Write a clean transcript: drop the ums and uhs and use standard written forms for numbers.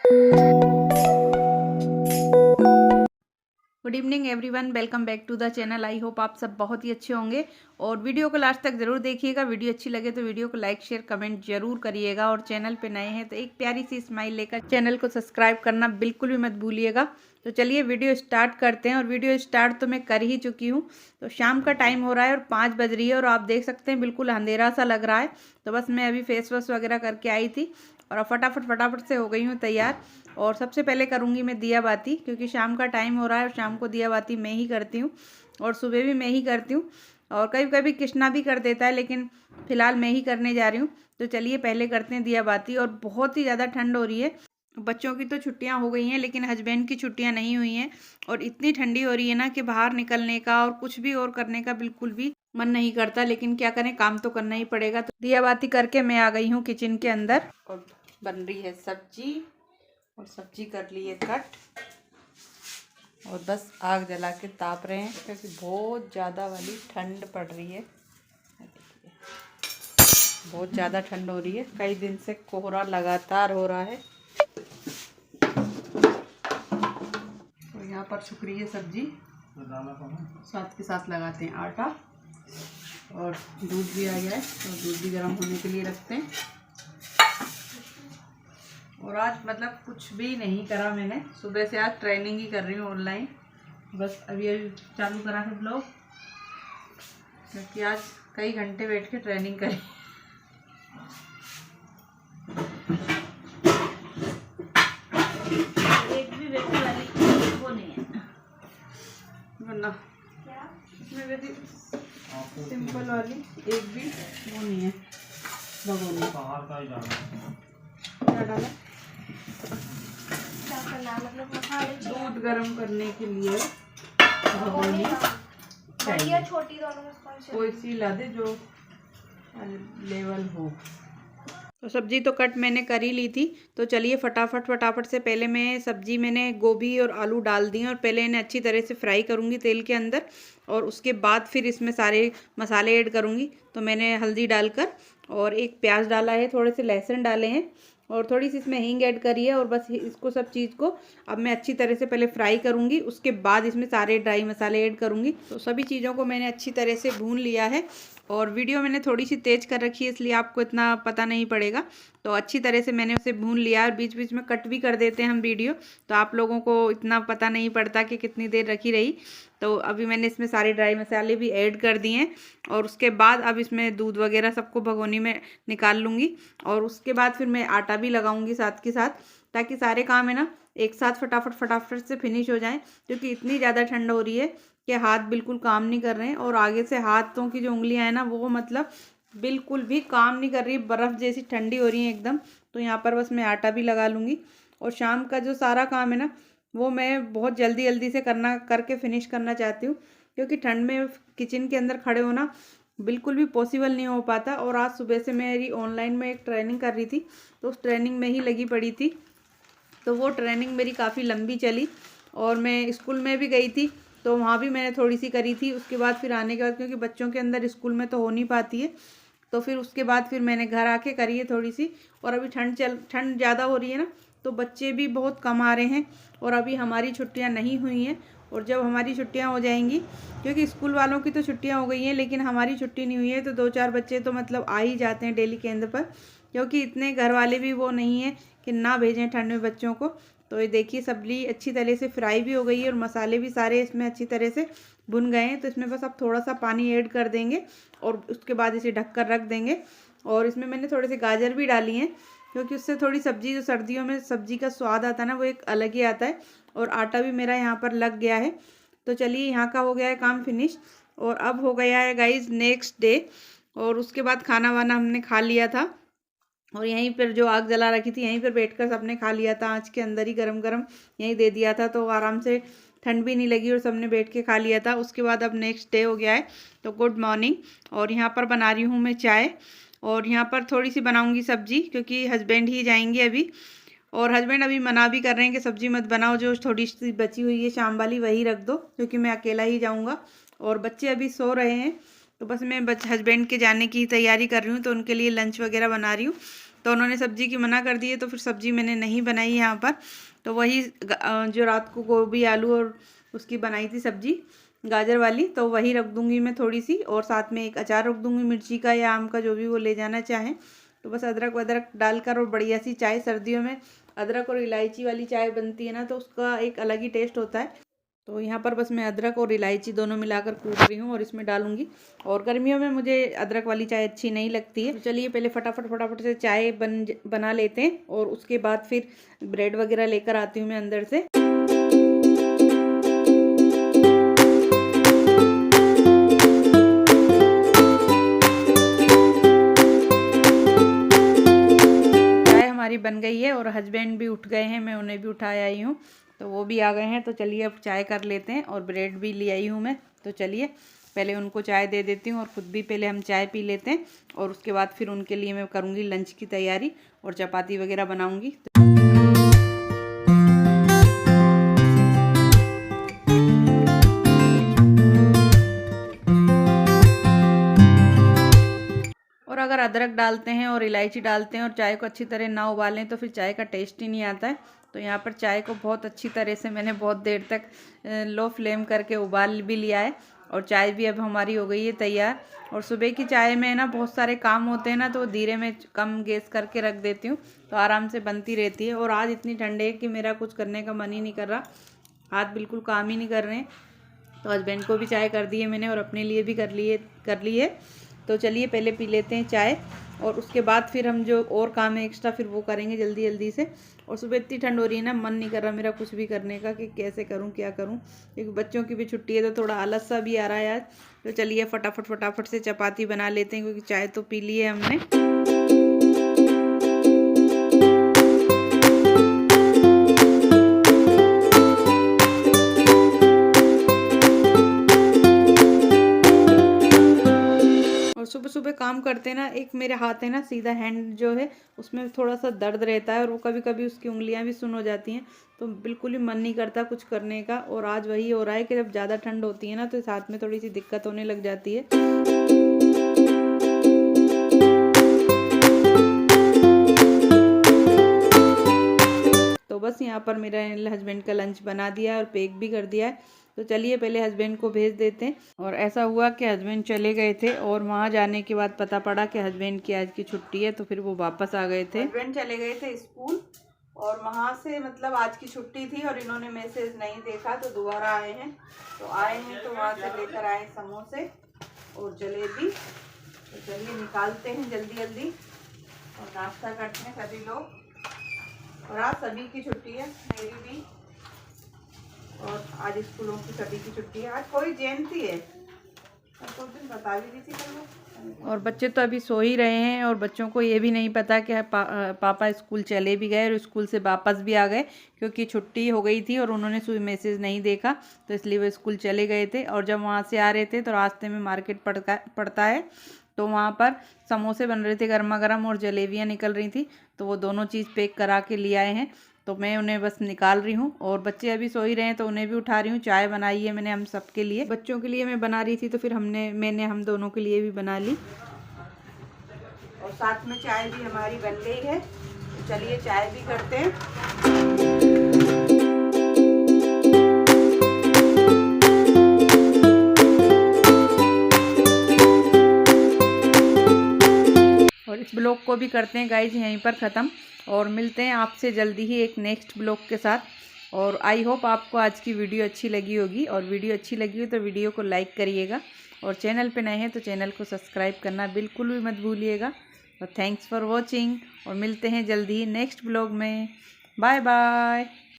Good evening everyone, welcome back to the channel. I hope आप सब बहुत ही अच्छे होंगे और वीडियो को लास्ट तक ज़रूर देखिएगा। वीडियो अच्छी लगे तो वीडियो को लाइक शेयर कमेंट जरूर करिएगा और चैनल पे नए हैं तो एक प्यारी सी स्माइल लेकर चैनल को सब्सक्राइब करना बिल्कुल भी मत भूलिएगा। तो चलिए वीडियो स्टार्ट करते हैं। और वीडियो स्टार्ट तो मैं कर ही चुकी हूँ। तो शाम का टाइम हो रहा है और 5 बज रही है और आप देख सकते हैं बिल्कुल अंधेरा सा लग रहा है। तो बस मैं अभी फेस वॉश वगैरह करके आई थी और अब फटाफट से हो गई हूँ तैयार। और सबसे पहले करूँगी मैं दिया बाती, क्योंकि शाम का टाइम हो रहा है और शाम को दिया बाती मैं ही करती हूँ और सुबह भी मैं ही करती हूँ और कभी कभी कृष्णा भी कर देता है, लेकिन फ़िलहाल मैं ही करने जा रही हूँ। तो चलिए पहले करते हैं दिया बाती। और बहुत ही ज़्यादा ठंड हो रही है। बच्चों की तो छुट्टियां हो गई हैं लेकिन हस्बैंड की छुट्टियां नहीं हुई हैं और इतनी ठंडी हो रही है ना कि बाहर निकलने का और कुछ भी और करने का बिल्कुल भी मन नहीं करता, लेकिन क्या करें, काम तो करना ही पड़ेगा। तो दिया बाती करके मैं आ गई हूँ किचन के अंदर और बन रही है सब्जी और सब्जी कर ली है कट और बस आग जला के ताप रहे हैं क्योंकि बहुत ज़्यादा वाली ठंड पड़ रही है। बहुत ज़्यादा ठंड हो रही है, कई दिन से कोहरा लगातार हो रहा है। तो यहाँ पर सूख रही है सब्जी, साथ के साथ लगाते हैं आटा और दूध भी आ गया है तो दूध भी गर्म होने के लिए रखते हैं। और आज मतलब कुछ भी नहीं करा मैंने, सुबह से आज ट्रेनिंग ही कर रही हूँ ऑनलाइन। बस अभी चालू करा है ब्लॉग, क्योंकि आज कई घंटे बैठ के ट्रेनिंग करी। एक भी बैठने वाली वो नहीं है वरना इसमें सिंपल वाली एक भी वो नहीं है। भगोनी क्या डाला? दूध गर्म करने के लिए भगोनी चाहिए। छोटी दोनों कोई सी ला दे जो लेवल हो। तो सब्जी तो कट मैंने कर ही ली थी। तो चलिए फटाफट से पहले मैं सब्जी मैंने गोभी और आलू डाल दी और पहले इन्हें अच्छी तरह से फ्राई करूँगी तेल के अंदर और उसके बाद फिर इसमें सारे मसाले ऐड करूँगी। तो मैंने हल्दी डालकर और एक प्याज डाला है, थोड़े से लहसुन डाले हैं और थोड़ी सी इसमें हींग ऐड करी है और बस इसको सब चीज़ को अब मैं अच्छी तरह से पहले फ्राई करूँगी, उसके बाद इसमें सारे ड्राई मसाले ऐड करूँगी। तो सभी चीज़ों को मैंने अच्छी तरह से भून लिया है और वीडियो मैंने थोड़ी सी तेज़ कर रखी है इसलिए आपको इतना पता नहीं पड़ेगा। तो अच्छी तरह से मैंने उसे भून लिया और बीच बीच में कट भी कर देते हैं हम वीडियो, तो आप लोगों को इतना पता नहीं पड़ता कि कितनी देर रखी रही। तो अभी मैंने इसमें सारे ड्राई मसाले भी ऐड कर दिए हैं और उसके बाद अब इसमें दूध वगैरह सबको भगोनी में निकाल लूँगी और उसके बाद फिर मैं आटा भी लगाऊंगी साथ के साथ, ताकि सारे काम है ना एक साथ फटाफट से फिनिश हो जाएं। क्योंकि इतनी ज़्यादा ठंड हो रही है कि हाथ बिल्कुल काम नहीं कर रहे हैं और आगे से हाथों की जो उंगलियां हैं ना वो मतलब बिल्कुल भी काम नहीं कर रही, बर्फ़ जैसी ठंडी हो रही है एकदम। तो यहाँ पर बस मैं आटा भी लगा लूँगी और शाम का जो सारा काम है ना वो मैं बहुत जल्दी से करके फिनिश करना चाहती हूँ, क्योंकि ठंड में किचन के अंदर खड़े होना बिल्कुल भी पॉसिबल नहीं हो पाता। और आज सुबह से मेरी ऑनलाइन में एक ट्रेनिंग कर रही थी तो उस ट्रेनिंग में ही लगी पड़ी थी। तो वो ट्रेनिंग मेरी काफ़ी लंबी चली और मैं स्कूल में भी गई थी तो वहाँ भी मैंने थोड़ी सी करी थी। उसके बाद फिर आने के बाद, क्योंकि बच्चों के अंदर स्कूल में तो हो नहीं पाती है, तो फिर उसके बाद फिर मैंने घर आके करी है थोड़ी सी। और अभी ठंड ज़्यादा हो रही है ना तो बच्चे भी बहुत कम आ रहे हैं और अभी हमारी छुट्टियाँ नहीं हुई हैं। और जब हमारी छुट्टियाँ हो जाएंगी, क्योंकि स्कूल वालों की तो छुट्टियाँ हो गई हैं लेकिन हमारी छुट्टी नहीं हुई है, तो 2-4 बच्चे तो मतलब आ ही जाते हैं डेली केंद्र पर, क्योंकि इतने घर वाले भी वो नहीं है कि ना भेजें ठंड में बच्चों को। तो ये देखिए सब्जी अच्छी तरह से फ्राई भी हो गई है और मसाले भी सारे इसमें अच्छी तरह से भुन गए हैं। तो इसमें बस अब थोड़ा सा पानी ऐड कर देंगे और उसके बाद इसे ढककर रख देंगे। और इसमें मैंने थोड़े से गाजर भी डाली हैं, क्योंकि उससे थोड़ी सब्जी, जो सर्दियों में सब्जी का स्वाद आता है ना वो एक अलग ही आता है। और आटा भी मेरा यहाँ पर लग गया है। तो चलिए यहाँ का हो गया है काम फिनिश और अब हो गया है गाइज नेक्स्ट डे। और उसके बाद खाना वाना हमने खा लिया था और यहीं पर जो आग जला रखी थी यहीं पर बैठकर सबने खा लिया था, आँच के अंदर ही गरम गरम यहीं दे दिया था, तो आराम से ठंड भी नहीं लगी और सबने बैठ के खा लिया था। उसके बाद अब नेक्स्ट डे हो गया है। तो गुड मॉर्निंग। और यहाँ पर बना रही हूँ मैं चाय और यहाँ पर थोड़ी सी बनाऊँगी सब्जी, क्योंकि हस्बैंड ही जाएंगे अभी और हस्बैंड अभी मना भी कर रहे हैं कि सब्जी मत बनाओ, जो थोड़ी सी बची हुई है शाम वाली वही रख दो, क्योंकि मैं अकेला ही जाऊँगा और बच्चे अभी सो रहे हैं। तो बस मैं हस्बैंड के जाने की तैयारी कर रही हूँ, तो उनके लिए लंच वगैरह बना रही हूँ। तो उन्होंने सब्जी की मना कर दी है, तो फिर सब्जी मैंने नहीं बनाई यहाँ पर। तो वही जो रात को गोभी आलू और उसकी बनाई थी सब्जी गाजर वाली, तो वही रख दूँगी मैं थोड़ी सी, और साथ में एक अचार रख दूँगी मिर्ची का या आम का, जो भी वो ले जाना चाहें। तो बस अदरक वदरक डालकर और बढ़िया सी चाय, सर्दियों में अदरक और इलायची वाली चाय बनती है ना, तो उसका एक अलग ही टेस्ट होता है। तो यहाँ पर बस मैं अदरक और इलायची दोनों मिलाकर कूट रही हूँ और इसमें डालूंगी। और गर्मियों में मुझे अदरक वाली चाय अच्छी नहीं लगती है। तो चलिए पहले फटाफट से चाय बना लेते हैं, और उसके बाद फिर ब्रेड वगैरह लेकर आती हूँ मैं अंदर से। हमारी बन गई है और हस्बैंड भी उठ गए हैं, मैं उन्हें भी उठाया आई हूँ, तो वो भी आ गए हैं। तो चलिए अब चाय कर लेते हैं, और ब्रेड भी ले आई हूँ मैं। तो चलिए पहले उनको चाय दे देती हूँ और ख़ुद भी पहले हम चाय पी लेते हैं, और उसके बाद फिर उनके लिए मैं करूँगी लंच की तैयारी और चपाती वगैरह बनाऊँगी। और अगर अदरक डालते हैं और इलायची डालते हैं और चाय को अच्छी तरह ना उबालें तो फिर चाय का टेस्ट ही नहीं आता है। तो यहाँ पर चाय को बहुत अच्छी तरह से मैंने बहुत देर तक लो फ्लेम करके उबाल भी लिया है, और चाय भी अब हमारी हो गई है तैयार। और सुबह की चाय में ना बहुत सारे काम होते हैं ना, तो धीरे में कम गैस करके रख देती हूँ, तो आराम से बनती रहती है। और आज इतनी ठंड है कि मेरा कुछ करने का मन ही नहीं कर रहा, हाथ बिल्कुल काम ही नहीं कर रहे हैं। तो हस्बैंड को भी चाय कर दी है मैंने, और अपने लिए भी कर ली है। तो चलिए पहले पी लेते हैं चाय, और उसके बाद फिर हम जो और काम है एक्स्ट्रा फिर वो करेंगे जल्दी से। और सुबह इतनी ठंड हो रही है ना, मन नहीं कर रहा मेरा कुछ भी करने का कि कैसे करूं क्या करूं, क्योंकि बच्चों की भी छुट्टी है तो थोड़ा आलस सा भी आ रहा है आज। तो चलिए फटाफट से चपाती बना लेते हैं, क्योंकि चाय तो पी ली है हमने। सुबह सुबह काम करते ना, एक मेरे हाथ है ना सीधा हैंड जो है उसमें थोड़ा सा दर्द रहता है, और वो कभी कभी उसकी उंगलियां भी सुन हो जाती हैं, तो बिल्कुल ही मन नहीं करता कुछ करने का। और आज वही हो रहा है कि जब ज़्यादा ठंड होती है ना, तो इस हाथ में थोड़ी सी दिक्कत होने लग जाती है। तो बस यहाँ पर मेरे हस्बैंड का लंच बना दिया है और पैक भी कर दिया है। तो चलिए पहले हस्बैंड को भेज देते हैं। और ऐसा हुआ कि हस्बैंड चले गए थे, और वहाँ जाने के बाद पता पड़ा कि हस्बैंड की आज की छुट्टी है, तो फिर वो वापस आ गए थे। हस्बैंड चले गए थे स्कूल, और वहाँ से मतलब आज की छुट्टी थी, और इन्होंने मैसेज नहीं देखा तो दोबारा आए हैं। तो वहाँ से लेकर आए समोसे और जलेबी। तो चलिए निकालते हैं जल्दी और नाश्ता करते हैं सभी लोग। और आज सभी की छुट्टी है, मेरी भी, और आज स्कूलों की सभी की छुट्टी है। आज कोई जयंती है, तो दिन बता भी दी थी कल। और बच्चे तो अभी सो ही रहे हैं, और बच्चों को ये भी नहीं पता कि पापा स्कूल चले भी गए और स्कूल से वापस भी आ गए, क्योंकि छुट्टी हो गई थी और उन्होंने मैसेज नहीं देखा, तो इसलिए वो स्कूल चले गए थे। और जब वहाँ से आ रहे थे तो रास्ते में मार्केट पड़ता है, तो वहाँ पर समोसे बन रहे थे गर्मा गर्म, और जलेबियाँ निकल रही थी, तो वो दोनों चीज़ पैक करा के ले आए हैं। तो मैं उन्हें बस निकाल रही हूँ, और बच्चे अभी सो ही रहे हैं तो उन्हें भी उठा रही हूँ। चाय बनाई है मैंने हम सबके लिए, बच्चों के लिए मैं बना रही थी, तो फिर मैंने हम दोनों के लिए भी बना ली, और साथ में चाय भी हमारी बन गई है। तो चलिए चाय भी करते हैं। और इस ब्लॉग को भी करते हैं गाइज यहीं पर ख़त्म, और मिलते हैं आपसे जल्दी ही एक नेक्स्ट ब्लॉग के साथ। और आई होप आपको आज की वीडियो अच्छी लगी होगी, और वीडियो अच्छी लगी हो तो वीडियो को लाइक करिएगा, और चैनल पे नए हैं तो चैनल को सब्सक्राइब करना बिल्कुल भी मत भूलिएगा। और थैंक्स फॉर वॉचिंग, और मिलते हैं जल्दी ही नेक्स्ट ब्लॉग में। Bye bye.